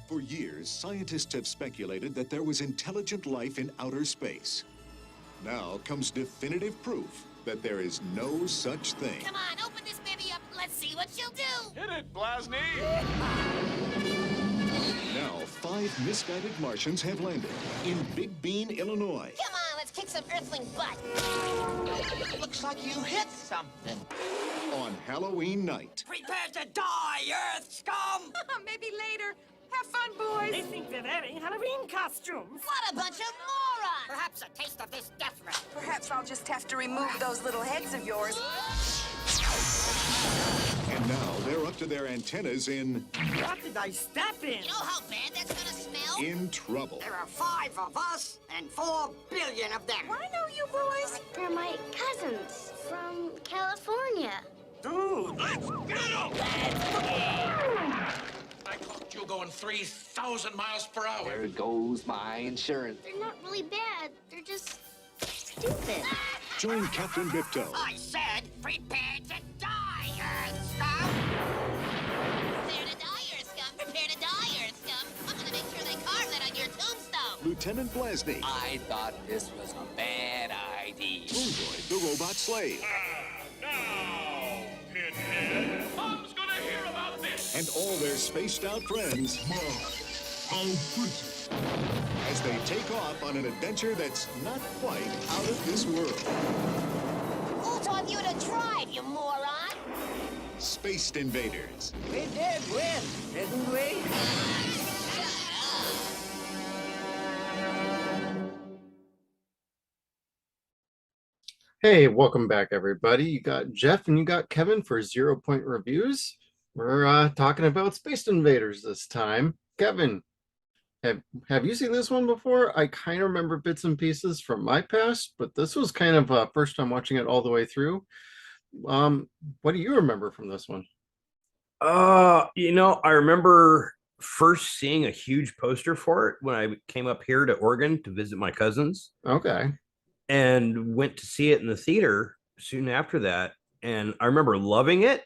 For years, scientists have speculated that there was intelligent life in outer space. Now comes definitive proof that there is no such thing. Come on, open this baby up. Let's see what she'll do. Hit it, Blasny! Now, 5 misguided Martians have landed in Big Bean, Illinois. Come on, let's kick some Earthling butt. Looks like you hit something. On Halloween night. Prepare to die, Earth scum! Maybe later. Have fun, boys. They think they're wearing Halloween costumes. What a bunch of morons! Perhaps a taste of this death ray. Perhaps I'll just have to remove those little heads of yours. And now they're up to their antennas in What did I step in? You know how bad that's gonna smell? in trouble. There are 5 of us and 4 billion of them. I know you boys. They're my cousins from California. Dude, Let's get him! I caught you going 3,000 miles per hour. There goes my insurance. They're not really bad. They're just stupid. Join Captain Bipto I said, prepare to die, Earth scum! Prepare to die, Earth scum. Prepare to die, Earth scum. I'm gonna make sure they carve that on your tombstone. Lieutenant Blasny, I thought this was a bad idea. Moondroid, the robot slave, Now, Pinhead, Mom's gonna hear about this. and all their spaced-out friends as they take off on an adventure that's not quite out of this world. Who taught you to drive, you moron? Spaced Invaders. We did win, didn't we? Hey, welcome back, everybody. You got Jeff and you got Kevin for 0 Point Reviews. We're talking about Spaced Invaders this time. Kevin, have you seen this one before? I kind of remember bits and pieces from my past, but this was kind of first time watching it all the way through. What do you remember from this one? I remember first seeing a huge poster for it when I came up here to Oregon to visit my cousins. Okay. And went to see it in the theater soon after that. And I remember loving it.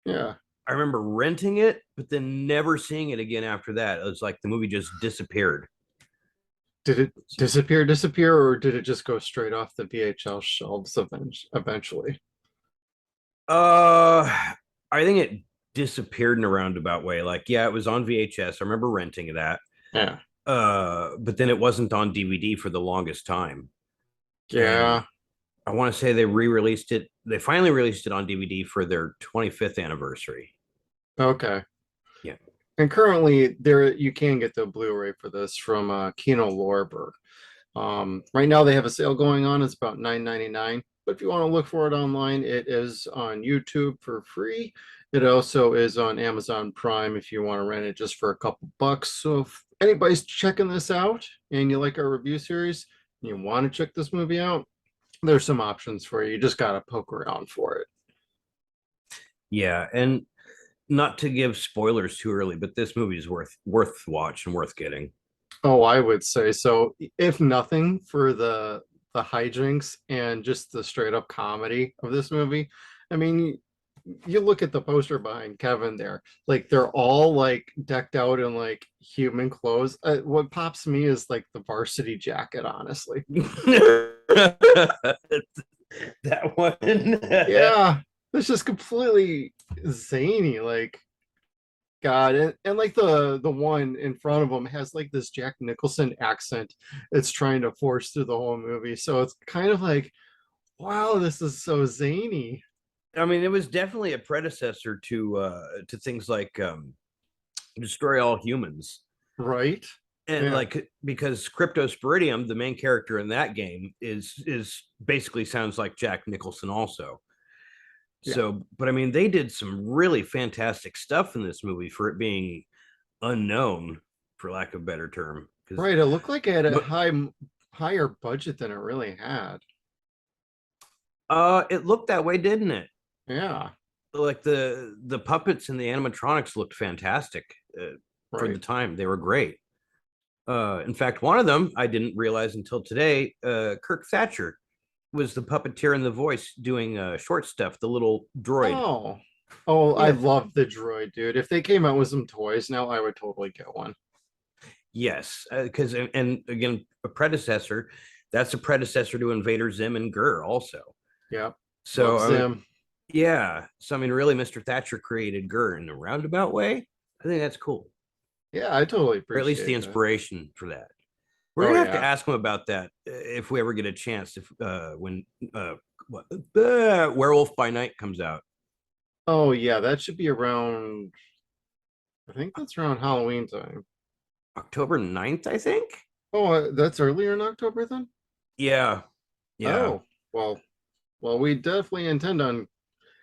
Yeah. I remember renting it, but then never seeing it again after that. It was like the movie just disappeared. Did it disappear, or did it just go straight off the VHL shelves eventually? I think it disappeared in a roundabout way. Like, yeah, it was on VHS. I remember renting that. Yeah. But then it wasn't on DVD for the longest time. Yeah. And I want to say they re-released it. They finally released it on DVD for their 25th anniversary. Okay. Yeah. And currently you can get the Blu-ray for this from Kino Lorber. Right now they have a sale going on. It's about $9.99. But if you want to look for it online, it is on YouTube for free. It also is on Amazon Prime if you want to rent it just for a couple bucks. So if anybody's checking this out and you like our review series and you want to check this movie out, there's some options for you. You just got to poke around for it. Yeah, and not to give spoilers too early, but this movie is worth watch and worth getting. Oh, I would say so. If nothing for the hijinks and just the straight up comedy of this movie. I mean, you look at the poster behind Kevin there, like they're all like decked out in like human clothes. What pops me is like the varsity jacket, honestly. That one. Yeah, it's just completely zany, like God. And like the one in front of him has like this Jack Nicholson accent it's trying to force through the whole movie. So it's kind of like, wow, this is so zany. I mean, it was definitely a predecessor to things like Destroy All Humans. Right. And like, because Cryptosporidium, the main character in that game, is basically sounds like Jack Nicholson also. Yeah. So, but I mean, they did some really fantastic stuff in this movie for it being unknown, for lack of a better term. Right. It looked like it had a higher budget than it really had. It looked that way, didn't it? Yeah. Like the puppets and the animatronics looked fantastic for the time. They were great. In fact, one of them I didn't realize until today. Kirk Thatcher was the puppeteer and the voice doing short stuff. The little droid. Oh, yeah. I love the droid, dude. If they came out with some toys now, I would totally get one. Yes, because and again, a predecessor. That's a predecessor to Invader Zim and Gurr also. Yeah. So Love Zim. yeah. So I mean, really, Mr. Thatcher created Gurr in a roundabout way. I think that's cool, Yeah, I totally or at least the appreciate that. inspiration for that. We're Oh gonna have to yeah. ask him about that if we ever get a chance. If when what, Werewolf by Night comes out. Oh yeah, that should be around. I think that's around Halloween time. October 9th, I think. Oh, that's earlier in October then. Yeah. Yeah. Oh well, well we definitely intend on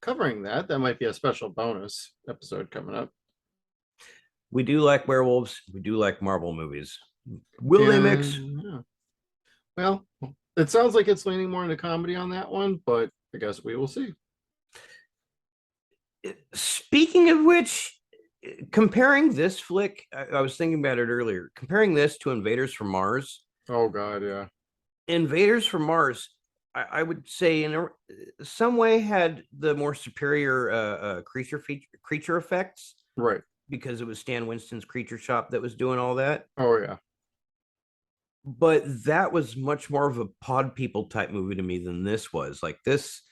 covering that. That might be a special bonus episode coming up. We do like werewolves. We do like Marvel movies. Will they mix? Yeah. Well, it sounds like it's leaning more into comedy on that one, but I guess we will see. Speaking of which, comparing this flick, I was thinking about it earlier. Comparing this to Invaders from Mars. Oh God, yeah. Invaders from Mars, I would say in some way had the more superior creature effects. Right. Because it was Stan Winston's Creature Shop that was doing all that. Oh yeah. But that was much more of a pod people type movie to me than this was. Like this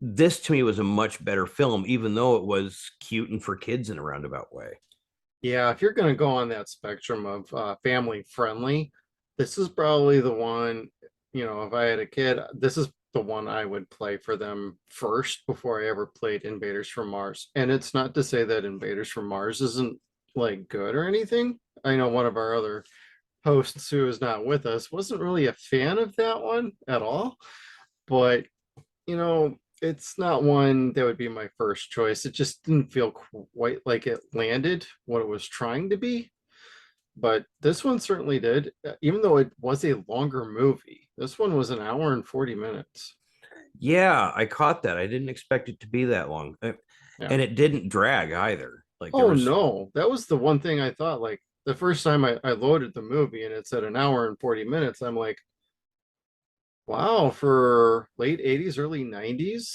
to me was a much better film, even though it was cute and for kids in a roundabout way. Yeah, if you're going to go on that spectrum of family friendly, this is probably the one, you know, if I had a kid, this is the one I would play for them first before I ever played Invaders from Mars. And it's not to say that Invaders from Mars isn't like good or anything. I know one of our other hosts who is not with us wasn't really a fan of that one at all, but you know, it's not one that would be my first choice. It just didn't feel quite like it landed what it was trying to be. But this one certainly did, even though it was a longer movie. This one was an hour and 40 minutes. Yeah, I caught that. I didn't expect it to be that long. Yeah. And it didn't drag either. Like, oh no, that was the one thing I thought. Like the first time I loaded the movie and it said an hour and 40 minutes, I'm like, wow, for late 80s, early 90s,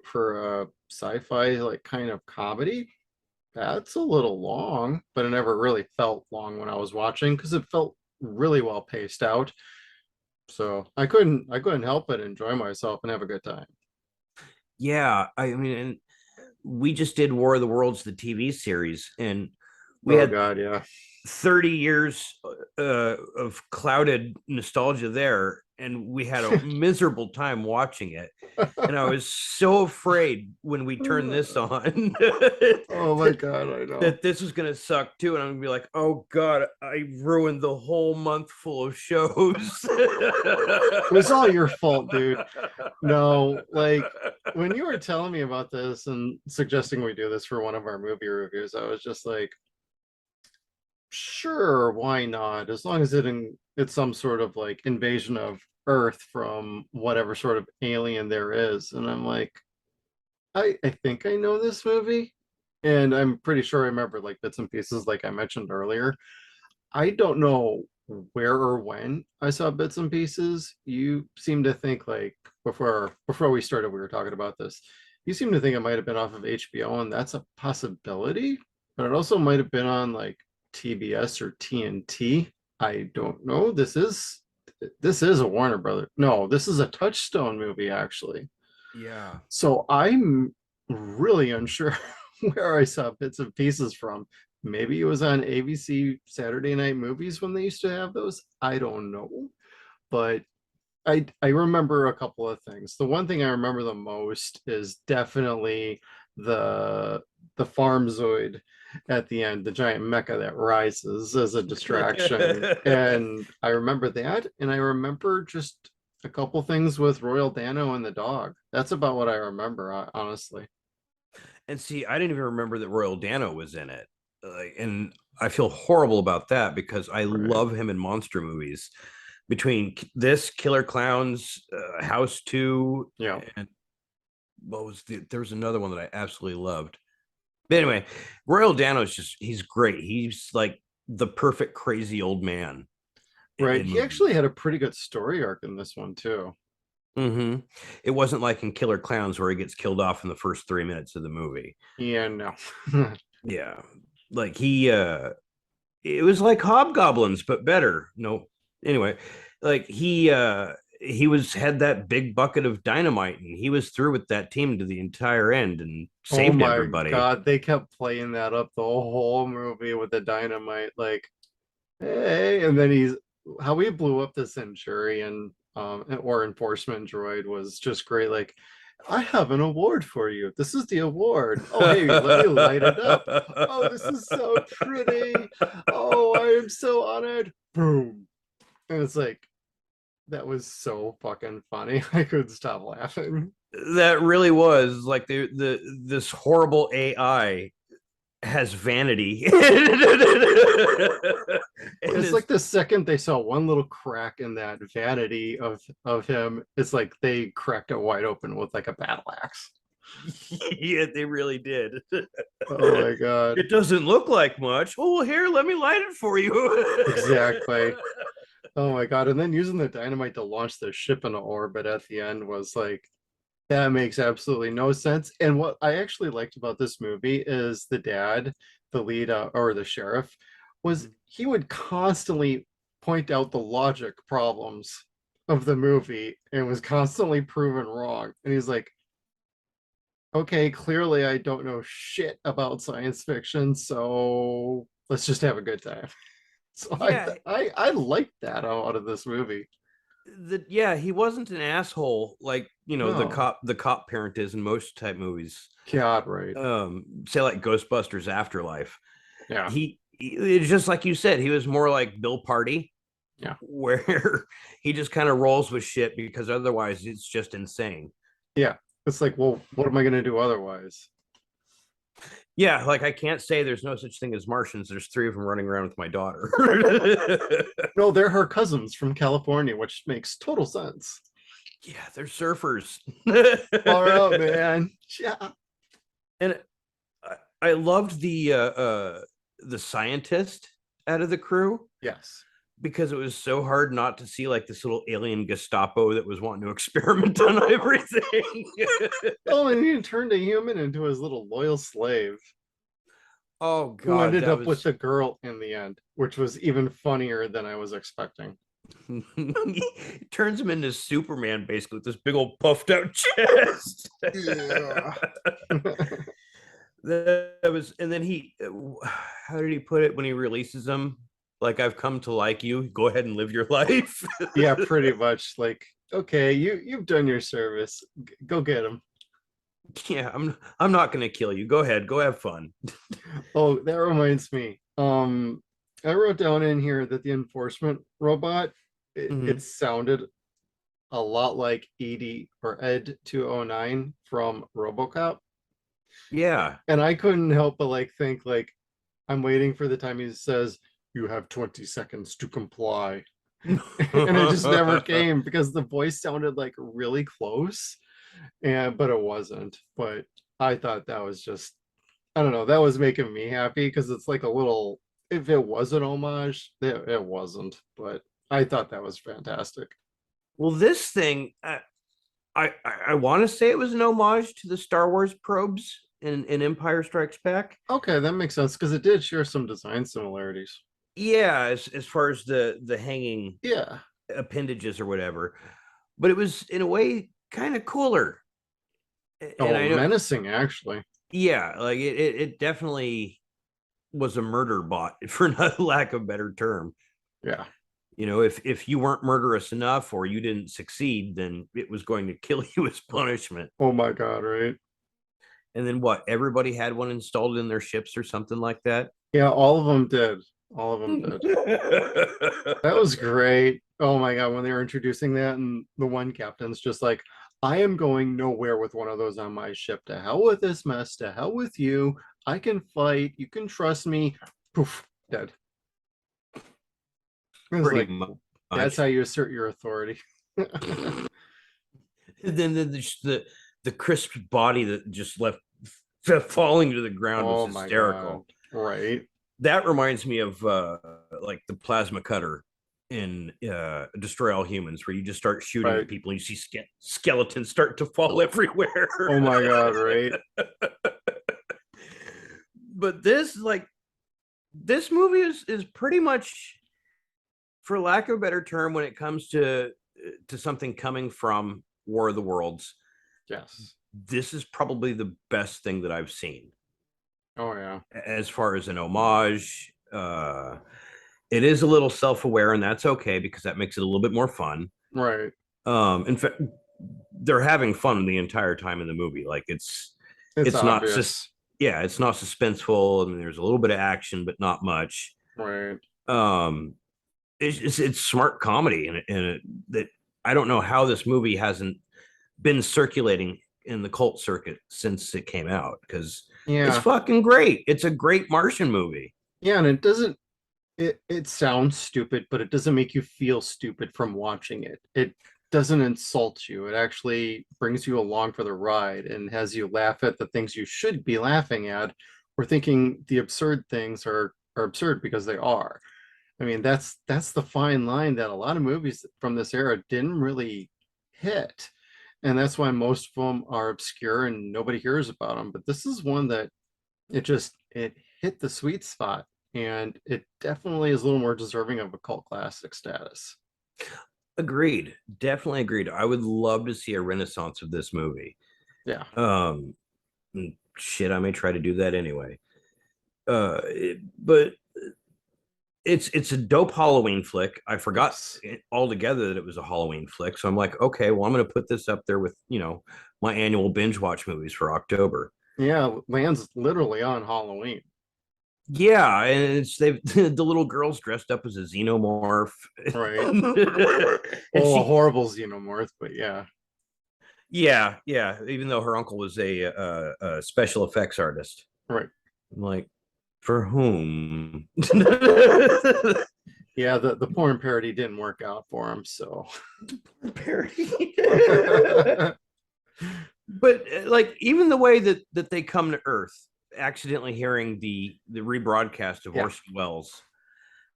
for a sci-fi like kind of comedy, that's a little long, but it never really felt long when I was watching because it felt really well paced out. So I couldn't help but enjoy myself and have a good time. Yeah, I mean, and we just did War of the Worlds, the TV series, and we had God, yeah. 30 years of clouded nostalgia there, and we had a miserable time watching it. And I was so afraid when we turned this on. Oh my God, I know. That this was going to suck too. And I'm going to be like, oh God, I ruined the whole month full of shows. It was all your fault, dude. No, like when you were telling me about this and suggesting we do this for one of our movie reviews, I was just like, sure, why not? As long as it's some sort of like invasion of Earth from whatever sort of alien there is. And I'm like, I think I know this movie. And I'm pretty sure I remember like bits and pieces like I mentioned earlier. I don't know where or when I saw bits and pieces. You seem to think like before we started, we were talking about this. You seem to think it might have been off of HBO, and that's a possibility. But it also might have been on like TBS or TNT. I don't know. This is a Warner Brother. No, this is a Touchstone movie actually. Yeah. So I'm really unsure where I saw bits and pieces from. Maybe it was on ABC Saturday Night Movies when they used to have those. I don't know. But I remember a couple of things. The one thing I remember the most is definitely the Farmzoid at the end, the giant mecha that rises as a distraction. And I remember that, and I remember just a couple things with Royal Dano and the dog. That's about what I remember, honestly. And see, I didn't even remember that Royal Dano was in it. And I feel horrible about that because I love him in monster movies. Between this, Killer Clowns, House 2, yeah, and there was another one that I absolutely loved. But anyway, Royal Dano is he's great. He's like the perfect crazy old man. Right. He actually had a pretty good story arc in this one too. Mm-hmm. It wasn't like in Killer Clowns where he gets killed off in the first 3 minutes of the movie. Yeah, no. Yeah. Like he it was like hobgoblins, but better. No, anyway, like he was had that big bucket of dynamite, and he was through with that team to the entire end and Oh saved my everybody. God, they kept playing that up the whole movie with the dynamite, like, hey, and then how he blew up the Centurion or enforcement droid was just great. Like, I have an award for you. This is the award. Oh, hey, let me light it up. Oh, this is so pretty. Oh, I am so honored. Boom. And it's like, that was so fucking funny. I couldn't stop laughing. That really was like the this horrible AI has vanity. It's like the second they saw one little crack in that vanity of him, it's like they cracked it wide open with like a battle axe. Yeah, they really did. Oh my God. It doesn't look like much. Oh, well, here, let me light it for you. Exactly. Oh my God. And then using the dynamite to launch the ship into orbit at the end was like, that makes absolutely no sense. And what I actually liked about this movie is the dad, the lead or the sheriff, was he would constantly point out the logic problems of the movie and was constantly proven wrong. And he's like, okay, clearly I don't know shit about science fiction, so let's just have a good time. So Yeah, I liked that out of this movie. yeah, he wasn't an asshole like No. the cop parent is in most type movies. God, right. Say like Ghostbusters Afterlife. Yeah. It's just like you said, he was more like Bill Party, Yeah. where he just kind of rolls with shit because otherwise it's just insane. Yeah. It's like, well, what am I gonna do otherwise? Yeah, like I can't say there's no such thing as Martians. There's three of them running around with my daughter. No, they're her cousins from California, which makes total sense. Yeah, they're surfers. Far out, man. Yeah. And I loved the scientist out of the crew Yes. because it was so hard not to see like this little alien Gestapo that was wanting to experiment on everything. Oh, and he turned a human into his little loyal slave, Oh who God, ended that up with was the girl in the end, which was even funnier than I was expecting. turns him into Superman basically with this big old puffed out chest. Yeah. That was, and then how did he put it when he releases them? Like, I've come to like you. Go ahead and live your life. Yeah, pretty much. Like, okay, you've done your service. Go get him. Yeah, I'm not gonna kill you. Go ahead, go have fun. Oh, that reminds me. I wrote down in here that the enforcement robot, it sounded a lot like Edie or Ed 209 from RoboCop. Yeah. And I couldn't help but like think like I'm waiting for the time he says, you have 20 seconds to comply. And it just never came because the voice sounded like really close. But it wasn't. But I thought that was just, I don't know, that was making me happy because it's like a little, if it was an homage, it wasn't. But I thought that was fantastic. Well, this thing, I want to say it was an homage to the Star Wars probes in Empire Strikes Back. Okay, that makes sense because it did share some design similarities. Yeah, as far as the hanging Yeah. appendages or whatever, but it was in a way kind of cooler. Oh, And I know, menacing actually. yeah, like it definitely was a murder bot, for not lack of a better term. Yeah. If you weren't murderous enough or you didn't succeed, then it was going to kill you as punishment. Oh my God, right? And then what? Everybody had one installed in their ships or something like that. Yeah, all of them did. All of them did. That was great. Oh my God, when they were introducing that, and the one captain's just like, I am going nowhere with one of those on my ship. To hell with this mess. To hell with you. I can fight. You can trust me. Poof, dead. Pretty like, much. that's how you assert your authority. Then the crisp body that just left falling to the ground was hysterical. Right. That reminds me of like the plasma cutter in Destroy All Humans, where you just start shooting at people and you see skeletons start to fall everywhere. Oh my God, right. But this, like, This movie is pretty much, for lack of a better term, when it comes to something coming from War of the Worlds, Yes. this is probably the best thing that I've seen. Oh yeah. As far as an homage, it is a little self-aware, and that's okay because that makes it a little bit more fun. Right. In fact, they're having fun the entire time in the movie. Like it's not just, yeah, it's not suspenseful. I mean, there's a little bit of action, but not much. Right. It's smart comedy, and that I don't know how this movie hasn't been circulating in the cult circuit since it came out, because it's fucking great. It's a great Martian movie. Yeah, and it doesn't. It sounds stupid, but it doesn't make you feel stupid from watching it. It doesn't insult you. It actually brings you along for the ride and has you laugh at the things you should be laughing at, or thinking the absurd things are absurd because they are. I mean, that's the fine line that a lot of movies from this era didn't really hit. And that's why most of them are obscure and nobody hears about them. But this is one that it hit the sweet spot, and it definitely is a little more deserving of a cult classic status. Agreed. Definitely agreed. I would love to see a renaissance of this movie. Yeah. Shit, I may try to do that anyway. But it's a dope Halloween flick. I forgot altogether that it was a Halloween flick. So I'm like, okay, well, I'm going to put this up there with, my annual binge watch movies for October. Yeah, lands literally on Halloween. Yeah, and the little girl's dressed up as a xenomorph. Right. A horrible xenomorph, but yeah. Yeah. Even though her uncle was a special effects artist. Right. I'm like, for whom? Yeah, the porn parody didn't work out for him, so. Parody. But like, even the way that they come to Earth, accidentally hearing the rebroadcast of Orson Welles.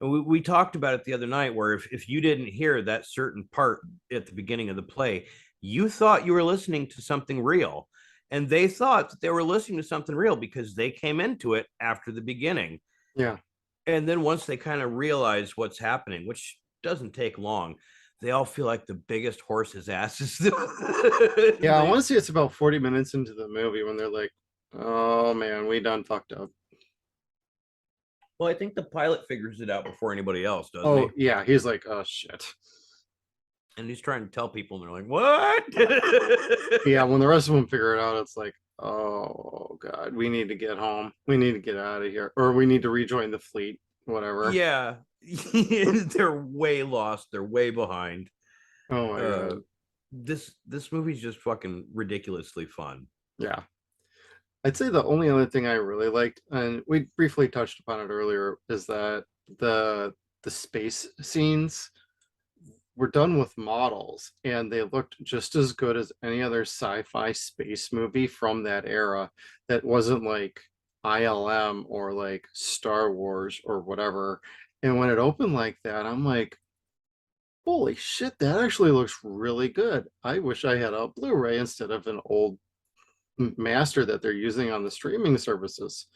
We talked about it the other night, where if you didn't hear that certain part at the beginning of the play, you thought you were listening to something real. And they thought that they were listening to something real because they came into it after the beginning. Yeah. And then once they kind of realize what's happening, which doesn't take long, they all feel like the biggest horse's asses. Yeah, I want to say it's about 40 minutes into the movie when they're like, oh man, we done fucked up. Well, I think the pilot figures it out before anybody else does. Oh, yeah, he's like, oh shit. And he's trying to tell people, and they're like, what? Yeah, when the rest of them figure it out, it's like, oh god, we need to get home. We need to get out of here. Or we need to rejoin the fleet, whatever. Yeah. They're way lost. They're way behind. Oh my god. This movie's just fucking ridiculously fun. Yeah. I'd say the only other thing I really liked, and we briefly touched upon it earlier, is that the space scenes were done with models, and they looked just as good as any other sci-fi space movie from that era that wasn't like ILM or like Star Wars or whatever. And when it opened like that, I'm like, holy shit, that actually looks really good. I wish I had a Blu-ray instead of an old master that they're using on the streaming services.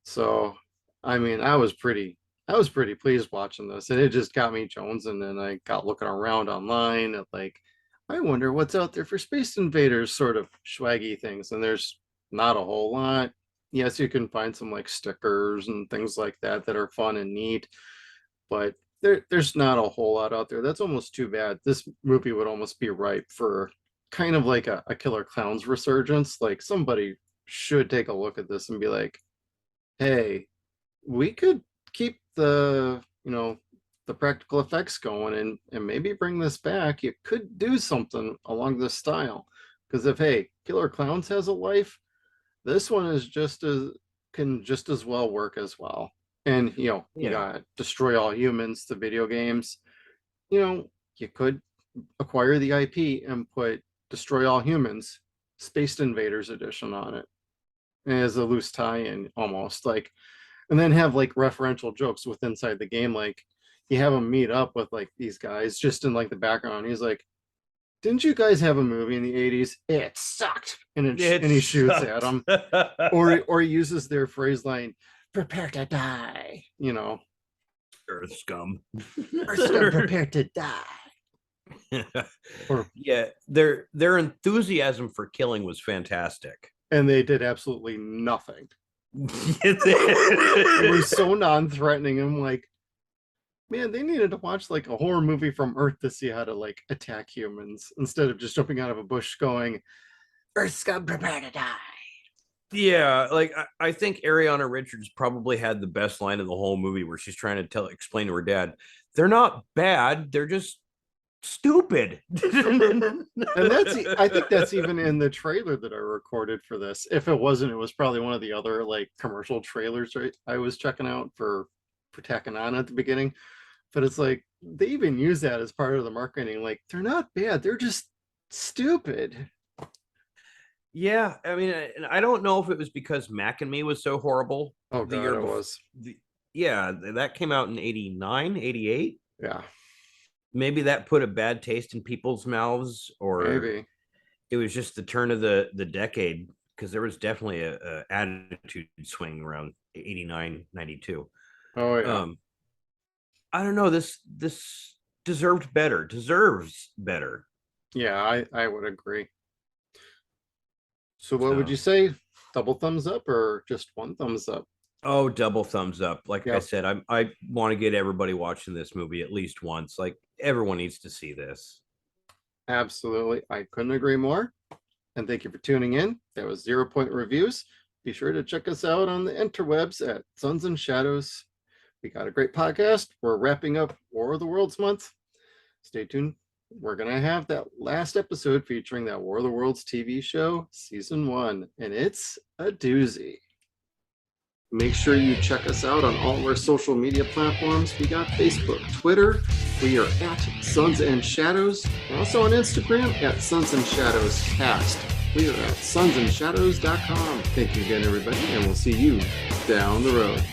So I mean, I was pretty pleased watching this, and it just got me jonesing. And then I got looking around online at like, I wonder what's out there for Spaced Invaders sort of swaggy things, and there's not a whole lot. Yes, you can find some like stickers and things like that that are fun and neat, but there's not a whole lot out there. That's almost too bad. This movie would almost be ripe for kind of like a Killer Clowns resurgence. Like somebody should take a look at this and be like, hey, we could keep the the practical effects going and maybe bring this back. You could do something along this style, because if Killer Clowns has a life, this one is can just as well work as well. And you got Destroy All Humans, the video games. You could acquire the IP and put Destroy All Humans Spaced Invaders edition on it as a loose tie-in, almost like, and then have like referential jokes with inside the game. Like you have them meet up with like these guys just in like the background. He's like, didn't you guys have a movie in the 80s? It sucked. And he shoots at them. Or he uses their phrase line, prepare to die. You know, Earth scum. Earth scum, prepare to die. Or, yeah, their enthusiasm for killing was fantastic. And they did absolutely nothing. It It was so non-threatening. I'm like, man, they needed to watch like a horror movie from Earth to see how to like attack humans instead of just jumping out of a bush going, Earth scum, prepare to die. Yeah, like I think Ariana Richards probably had the best line of the whole movie where she's trying to explain to her dad, they're not bad, they're just stupid. And I think that's even in the trailer that I recorded for this. If it wasn't, it was probably one of the other like commercial trailers I was checking out for tacking on at the beginning. But it's like they even use that as part of the marketing. Like, they're not bad, they're just stupid. Yeah, I mean, and I don't know if it was because Mac and Me was so horrible. Oh, God, it was. Yeah, that came out in 89, 88. Yeah. Maybe that put a bad taste in people's mouths, or maybe it was just the turn of the decade, because there was definitely a attitude swing around 89, 92. Oh, yeah. I don't know. This deserves better. Yeah, I would agree. So what would you say? Double thumbs up or just one thumbs up? Oh, double thumbs up. Like Yep. I said, I want to get everybody watching this movie at least once. Like, everyone needs to see this. Absolutely. I couldn't agree more. And thank you for tuning in. That was 0 Point Reviews. Be sure to check us out on the interwebs at Suns and Shadows. We got a great podcast. We're wrapping up War of the Worlds month. Stay tuned. We're going to have that last episode featuring that War of the Worlds TV show, season 1, and it's a doozy. Make sure you check us out on all of our social media platforms. We got Facebook, Twitter. We are at Suns and Shadows. We're also on Instagram at Suns and Shadows Cast. We are at sunsandshadows.com. Thank you again, everybody, and we'll see you down the road.